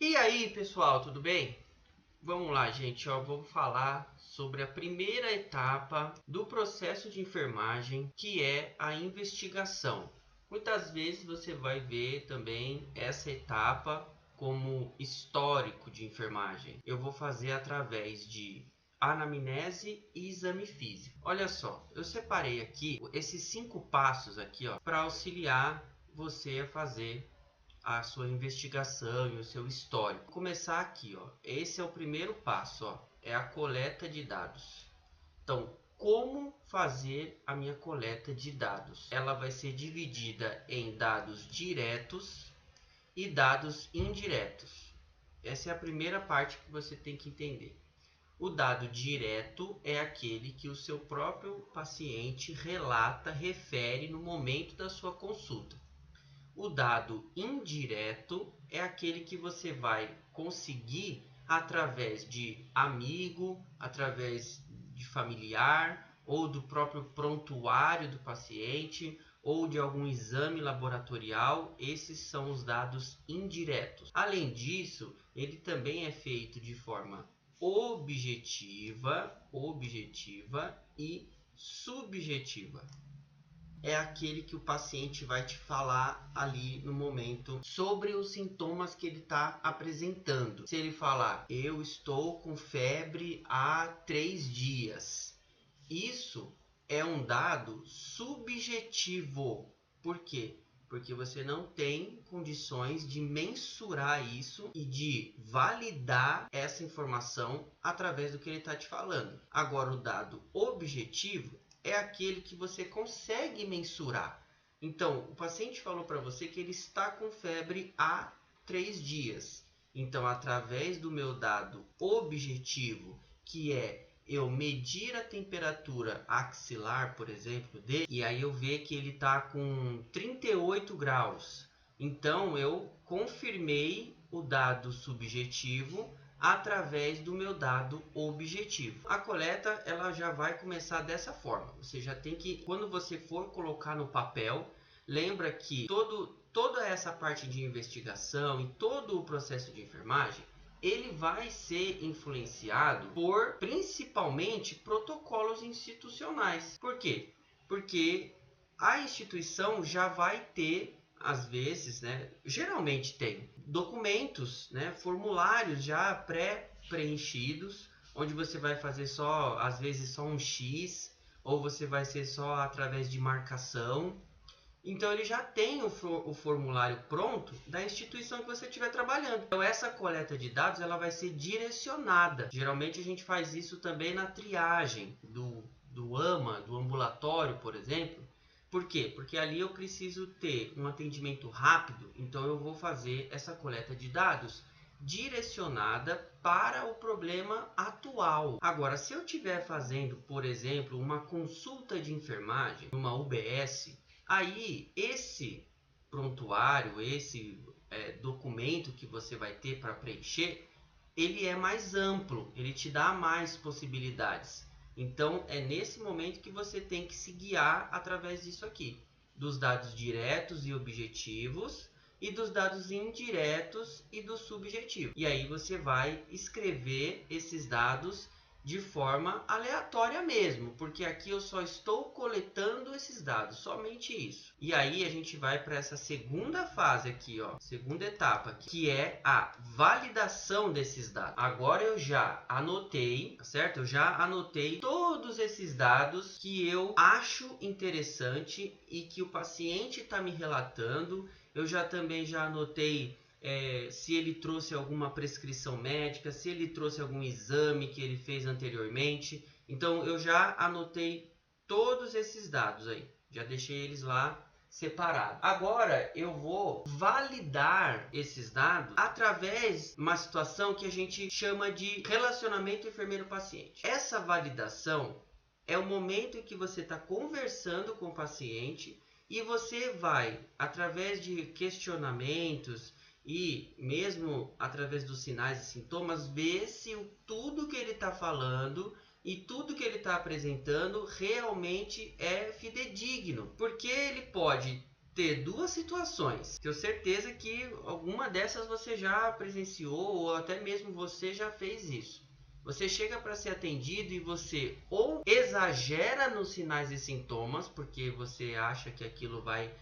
E aí, pessoal, tudo bem? Vamos lá, gente, vamos falar sobre a primeira etapa do processo de enfermagem, que é a investigação. Muitas vezes você vai ver também essa etapa como histórico de enfermagem. Eu vou fazer através de anamnese e exame físico. Olha só, eu separei aqui esses 5 passos aqui, para auxiliar você a fazer a sua investigação e o seu histórico. Vou começar aqui, Esse é o primeiro passo, é a coleta de dados. Então, como fazer a minha coleta de dados? Ela vai ser dividida em dados diretos e dados indiretos. Essa é a primeira parte que você tem que entender. O dado direto é aquele que o seu próprio paciente relata, refere no momento da sua consulta. O dado indireto é aquele que você vai conseguir através de amigo, através de familiar ou do próprio prontuário do paciente ou de algum exame laboratorial. Esses são os dados indiretos. Além disso, ele também é feito de forma objetiva e subjetiva. É aquele que o paciente vai te falar ali no momento sobre os sintomas que ele está apresentando. Se ele falar, eu estou com febre há 3 dias, isso é um dado subjetivo. Por quê? Porque você não tem condições de mensurar isso e de validar essa informação através do que ele está te falando. Agora, o dado objetivo é aquele que você consegue mensurar. Então, o paciente falou para você que ele está com febre há 3 dias. Então, através do meu dado objetivo, que é eu medir a temperatura axilar, por exemplo, dele, e aí eu ver que ele está com 38 graus. Então, eu confirmei o dado subjetivo através do meu dado objetivo. A coleta ela já vai começar dessa forma. Você já tem que, quando você for colocar no papel, lembra que toda essa parte de investigação e todo o processo de enfermagem, ele vai ser influenciado por, principalmente, protocolos institucionais. Por quê? Porque a instituição já vai ter, às vezes, geralmente tem documentos, formulários já pré-preenchidos, onde você vai fazer só, às vezes, só um X, ou você vai ser só através de marcação. Então ele já tem o formulário pronto da instituição que você estiver trabalhando. Então essa coleta de dados ela vai ser direcionada. Geralmente a gente faz isso também na triagem do AMA, do ambulatório, por exemplo. Por quê? Porque ali eu preciso ter um atendimento rápido, então eu vou fazer essa coleta de dados direcionada para o problema atual. Agora, se eu estiver fazendo, por exemplo, uma consulta de enfermagem, uma UBS, aí esse prontuário, esse documento que você vai ter para preencher, ele é mais amplo, ele te dá mais possibilidades. Então, é nesse momento que você tem que se guiar através disso aqui, dos dados diretos e objetivos e dos dados indiretos e do subjetivo. E aí você vai escrever esses dados de forma aleatória mesmo, porque aqui eu só estou coletando esses dados, somente isso. E aí a gente vai para essa segunda fase aqui, segunda etapa, que é a validação desses dados. Agora eu já anotei, certo? Eu já anotei todos esses dados que eu acho interessante e que o paciente está me relatando. Eu também já anotei se ele trouxe alguma prescrição médica, se ele trouxe algum exame que ele fez anteriormente. Então eu já anotei todos esses dados aí, já deixei eles lá separados. Agora eu vou validar esses dados através de uma situação que a gente chama de relacionamento enfermeiro-paciente. Essa validação é o momento em que você está conversando com o paciente e você vai, através de questionamentos e mesmo através dos sinais e sintomas, ver se tudo que ele está falando e tudo que ele está apresentando realmente é fidedigno. Porque ele pode ter duas situações. Tenho certeza que alguma dessas você já presenciou ou até mesmo você já fez isso. Você chega para ser atendido e você ou exagera nos sinais e sintomas, porque você acha que aquilo vai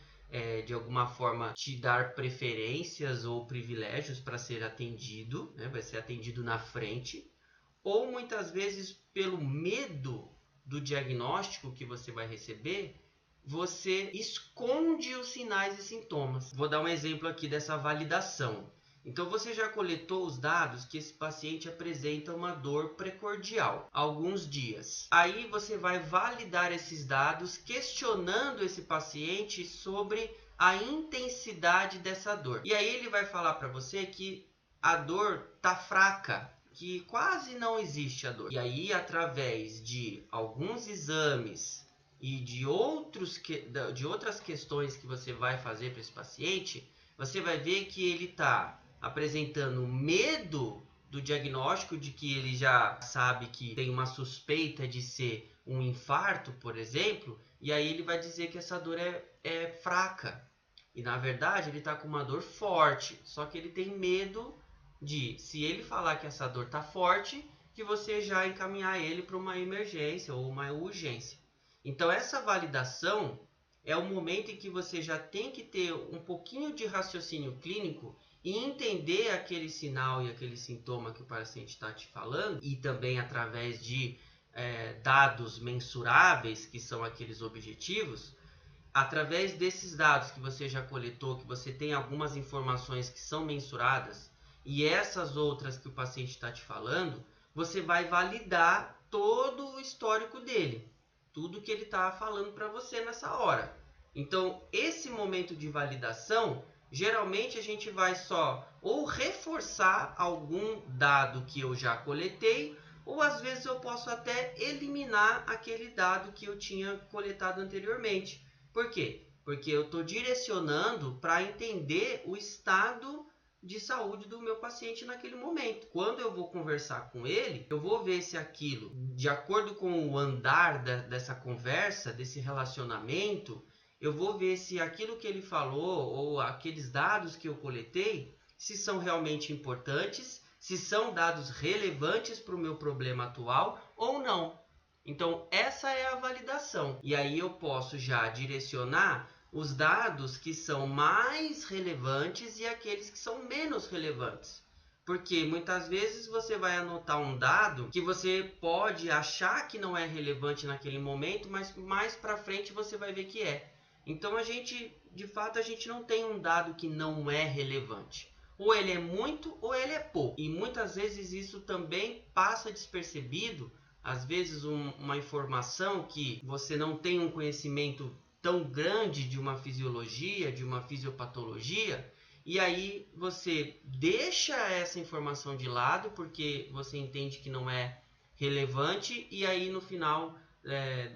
de alguma forma te dar preferências ou privilégios para ser atendido, né? Vai ser atendido na frente, ou muitas vezes pelo medo do diagnóstico que você vai receber, você esconde os sinais e sintomas. Vou dar um exemplo aqui dessa validação. Então você já coletou os dados que esse paciente apresenta uma dor precordial há alguns dias. Aí você vai validar esses dados questionando esse paciente sobre a intensidade dessa dor. E aí ele vai falar para você que a dor tá fraca, que quase não existe a dor. E aí, através de alguns exames e de outras questões que você vai fazer para esse paciente, você vai ver que ele está apresentando medo do diagnóstico, de que ele já sabe que tem uma suspeita de ser um infarto, por exemplo, e aí ele vai dizer que essa dor é fraca. E na verdade ele está com uma dor forte, só que ele tem medo de, se ele falar que essa dor está forte, que você já encaminhar ele para uma emergência ou uma urgência. Então essa validação é o momento em que você já tem que ter um pouquinho de raciocínio clínico e entender aquele sinal e aquele sintoma que o paciente está te falando, e também através de dados mensuráveis, que são aqueles objetivos. Através desses dados que você já coletou, que você tem algumas informações que são mensuradas, e essas outras que o paciente está te falando, você vai validar todo o histórico dele, tudo que ele está falando para você nessa hora. Então, esse momento de validação, geralmente a gente vai só ou reforçar algum dado que eu já coletei, ou às vezes eu posso até eliminar aquele dado que eu tinha coletado anteriormente. Por quê? Porque eu estou direcionando para entender o estado de saúde do meu paciente naquele momento. Quando eu vou conversar com ele, eu vou ver se aquilo, de acordo com o andar dessa conversa, desse relacionamento, eu vou ver se aquilo que ele falou ou aqueles dados que eu coletei, se são realmente importantes, se são dados relevantes para o meu problema atual ou não. Então essa é a validação. E aí eu posso já direcionar os dados que são mais relevantes e aqueles que são menos relevantes. Porque muitas vezes você vai anotar um dado que você pode achar que não é relevante naquele momento, mas mais para frente você vai ver que é. Então de fato a gente não tem um dado que não é relevante. Ou ele é muito ou ele é pouco. E muitas vezes isso também passa despercebido. Às vezes uma informação que você não tem um conhecimento tão grande de uma fisiologia, de uma fisiopatologia, e aí você deixa essa informação de lado porque você entende que não é relevante, e aí no final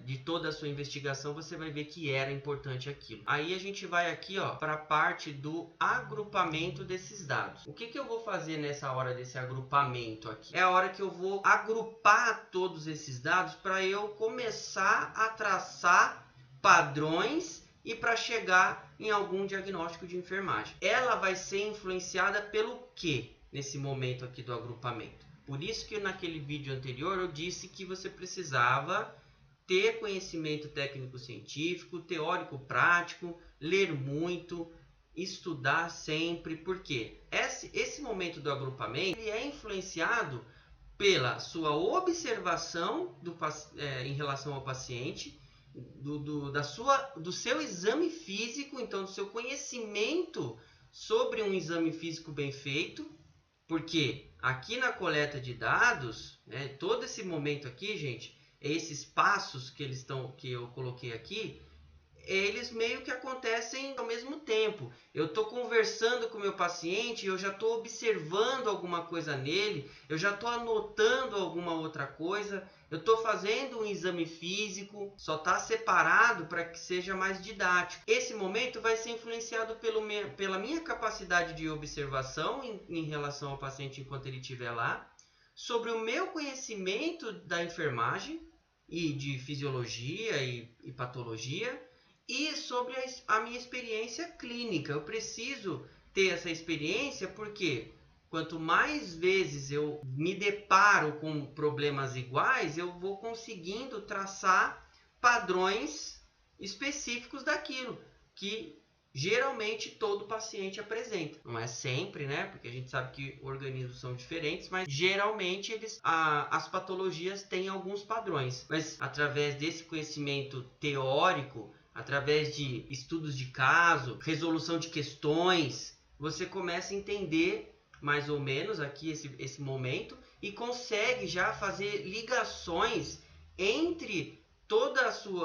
de toda a sua investigação você vai ver que era importante aquilo. Aí a gente vai aqui para a parte do agrupamento desses dados. O que eu vou fazer nessa hora desse agrupamento aqui? É a hora que eu vou agrupar todos esses dados para eu começar a traçar padrões e para chegar em algum diagnóstico de enfermagem. Ela vai ser influenciada pelo que nesse momento aqui do agrupamento? Por isso que naquele vídeo anterior eu disse que você precisava ter conhecimento técnico-científico, teórico-prático, ler muito, estudar sempre, porque esse momento do agrupamento ele é influenciado pela sua observação em relação ao paciente, do seu exame físico, então do seu conhecimento sobre um exame físico bem feito, porque aqui na coleta de dados, todo esse momento aqui, gente, esses passos que eu coloquei aqui, eles meio que acontecem ao mesmo tempo. Eu estou conversando com o meu paciente, eu já estou observando alguma coisa nele, eu já estou anotando alguma outra coisa, eu estou fazendo um exame físico, só está separado para que seja mais didático. Esse momento vai ser influenciado pela minha capacidade de observação em relação ao paciente enquanto ele estiver lá, sobre o meu conhecimento da enfermagem e de fisiologia e patologia, e sobre a minha experiência clínica. Eu preciso ter essa experiência porque quanto mais vezes eu me deparo com problemas iguais, eu vou conseguindo traçar padrões específicos daquilo que geralmente todo paciente apresenta. Não é sempre, né? Porque a gente sabe que organismos são diferentes, mas geralmente as patologias têm alguns padrões. Mas através desse conhecimento teórico, através de estudos de caso, resolução de questões, você começa a entender mais ou menos aqui esse momento e consegue já fazer ligações entre todo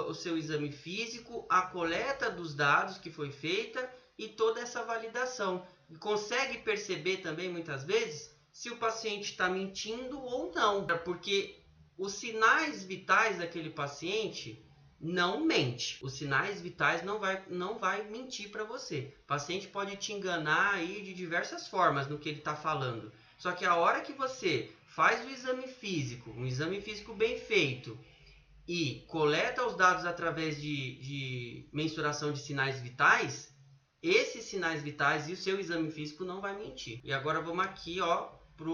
o seu exame físico, a coleta dos dados que foi feita e toda essa validação. E consegue perceber também muitas vezes se o paciente está mentindo ou não, porque os sinais vitais daquele paciente não mente. Os sinais vitais não vai mentir para você. O paciente pode te enganar aí de diversas formas no que ele está falando. Só que a hora que você faz o exame físico, um exame físico bem feito, e coleta os dados através de mensuração de sinais vitais, esses sinais vitais e o seu exame físico não vai mentir. E agora vamos aqui para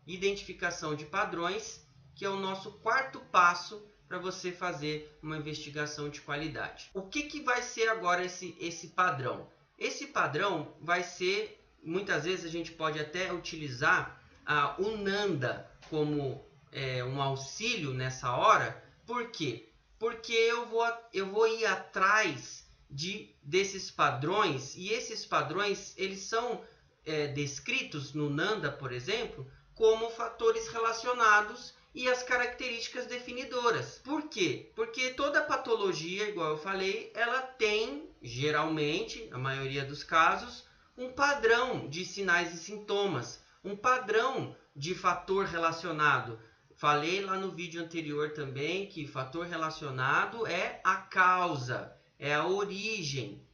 identificação de padrões, que é o nosso quarto passo para você fazer uma investigação de qualidade. O que vai ser agora esse padrão? Esse padrão vai ser, muitas vezes a gente pode até utilizar o NANDA como um auxílio nessa hora. Por quê? Porque eu vou ir atrás desses padrões, e esses padrões eles são descritos no NANDA, por exemplo, como fatores relacionados e as características definidoras. Por quê? Porque toda patologia, igual eu falei, ela tem, geralmente, na maioria dos casos, um padrão de sinais e sintomas, um padrão de fator relacionado. Falei lá no vídeo anterior também que fator relacionado é a causa, é a origem,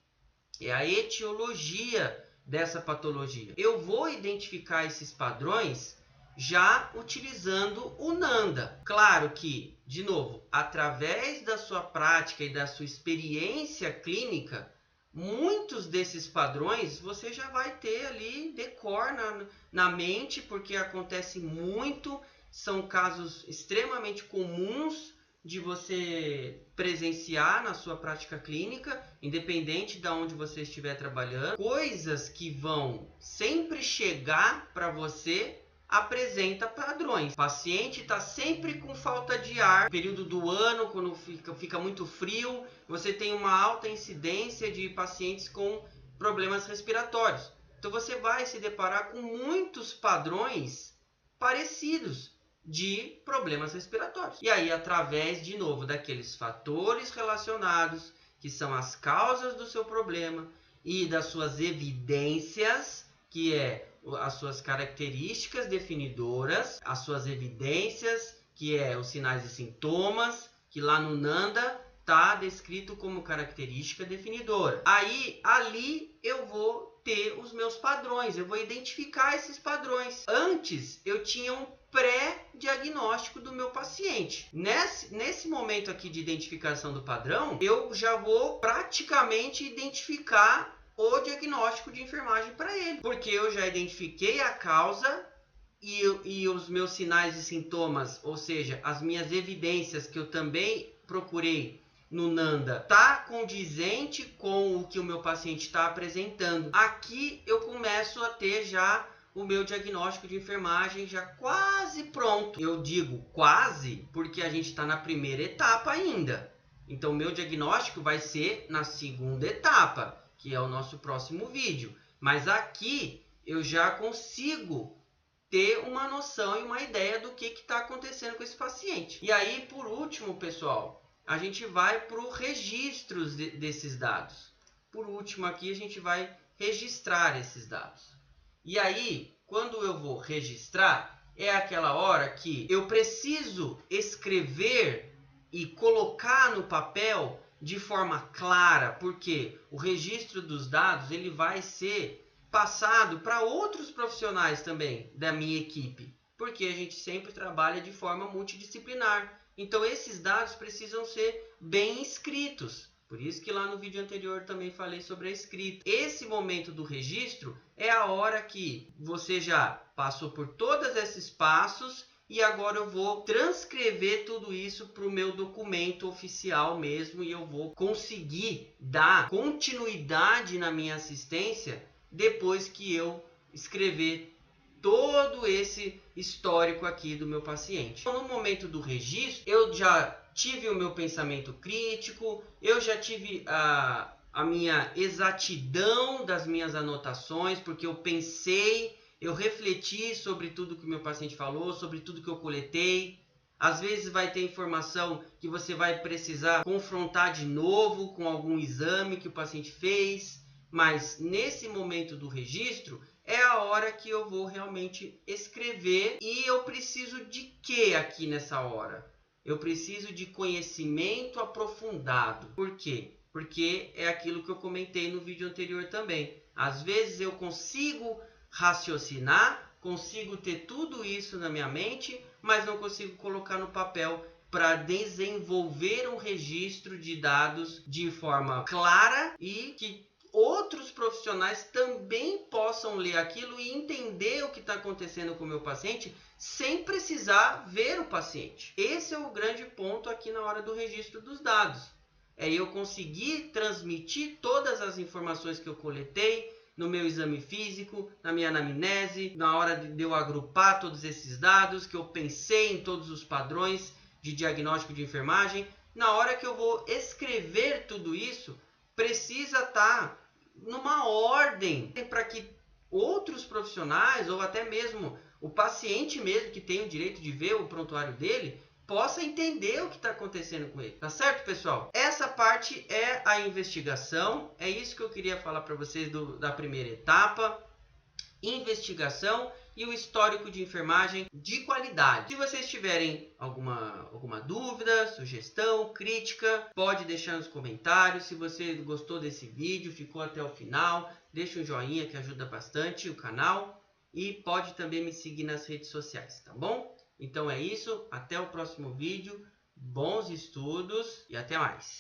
é a etiologia dessa patologia. Eu vou identificar esses padrões já utilizando o NANDA. Claro que, de novo, através da sua prática e da sua experiência clínica, muitos desses padrões você já vai ter ali decor na mente, porque acontece muito. São casos extremamente comuns de você presenciar na sua prática clínica, independente de onde você estiver trabalhando. Coisas que vão sempre chegar para você apresenta padrões. O paciente está sempre com falta de ar. No período do ano, quando fica muito frio, você tem uma alta incidência de pacientes com problemas respiratórios. Então você vai se deparar com muitos padrões parecidos de problemas respiratórios. E aí, através, de novo, daqueles fatores relacionados, que são as causas do seu problema, e das suas evidências, que é as suas características definidoras, as suas evidências, que é os sinais e sintomas, que lá no NANDA está descrito como característica definidora. Aí, ali eu vou ter os meus padrões, eu vou identificar esses padrões. Antes, eu tinha um pré-diagnóstico do meu paciente. Nesse momento aqui de identificação do padrão, eu já vou praticamente identificar o diagnóstico de enfermagem para ele, porque eu já identifiquei a causa e os meus sinais e sintomas, ou seja, as minhas evidências que eu também procurei no NANDA, está condizente com o que o meu paciente está apresentando. Aqui eu começo a ter já o meu diagnóstico de enfermagem já quase pronto. Eu digo quase porque a gente está na primeira etapa ainda. Então, o meu diagnóstico vai ser na segunda etapa, que é o nosso próximo vídeo. Mas aqui eu já consigo ter uma noção e uma ideia do que está acontecendo com esse paciente. E aí, por último, pessoal, a gente vai para o registro desses dados. Por último aqui, a gente vai registrar esses dados. E aí, quando eu vou registrar, é aquela hora que eu preciso escrever e colocar no papel de forma clara, porque o registro dos dados ele vai ser passado para outros profissionais também da minha equipe, porque a gente sempre trabalha de forma multidisciplinar. Então, esses dados precisam ser bem escritos. Por isso que lá no vídeo anterior também falei sobre a escrita. Esse momento do registro é a hora que você já passou por todos esses passos e agora eu vou transcrever tudo isso para o meu documento oficial mesmo e eu vou conseguir dar continuidade na minha assistência depois que eu escrever todo esse histórico aqui do meu paciente. Então, no momento do registro, eu já tive o meu pensamento crítico, eu já tive a minha exatidão das minhas anotações, porque eu pensei, eu refleti sobre tudo que o meu paciente falou, sobre tudo que eu coletei. Às vezes vai ter informação que você vai precisar confrontar de novo com algum exame que o paciente fez, mas nesse momento do registro é a hora que eu vou realmente escrever. E eu preciso de quê aqui nessa hora? Eu preciso de conhecimento aprofundado. Por quê? Porque é aquilo que eu comentei no vídeo anterior também. Às vezes eu consigo raciocinar, consigo ter tudo isso na minha mente, mas não consigo colocar no papel para desenvolver um registro de dados de forma clara e que outros profissionais também possam ler aquilo e entender o que está acontecendo com o meu paciente sem precisar ver o paciente. Esse é o grande ponto aqui na hora do registro dos dados. É eu conseguir transmitir todas as informações que eu coletei no meu exame físico, na minha anamnese, na hora de eu agrupar todos esses dados, que eu pensei em todos os padrões de diagnóstico de enfermagem. Na hora que eu vou escrever tudo isso, precisa estar numa ordem para que outros profissionais ou até mesmo o paciente mesmo que tem o direito de ver o prontuário dele possa entender o que está acontecendo com ele. Tá certo, pessoal? Essa parte é a investigação. É isso que eu queria falar para vocês da primeira etapa. Investigação e o histórico de enfermagem de qualidade. Se vocês tiverem alguma dúvida, sugestão, crítica, pode deixar nos comentários. Se você gostou desse vídeo, ficou até o final, deixa um joinha que ajuda bastante o canal e pode também me seguir nas redes sociais, tá bom? Então é isso, até o próximo vídeo, bons estudos e até mais!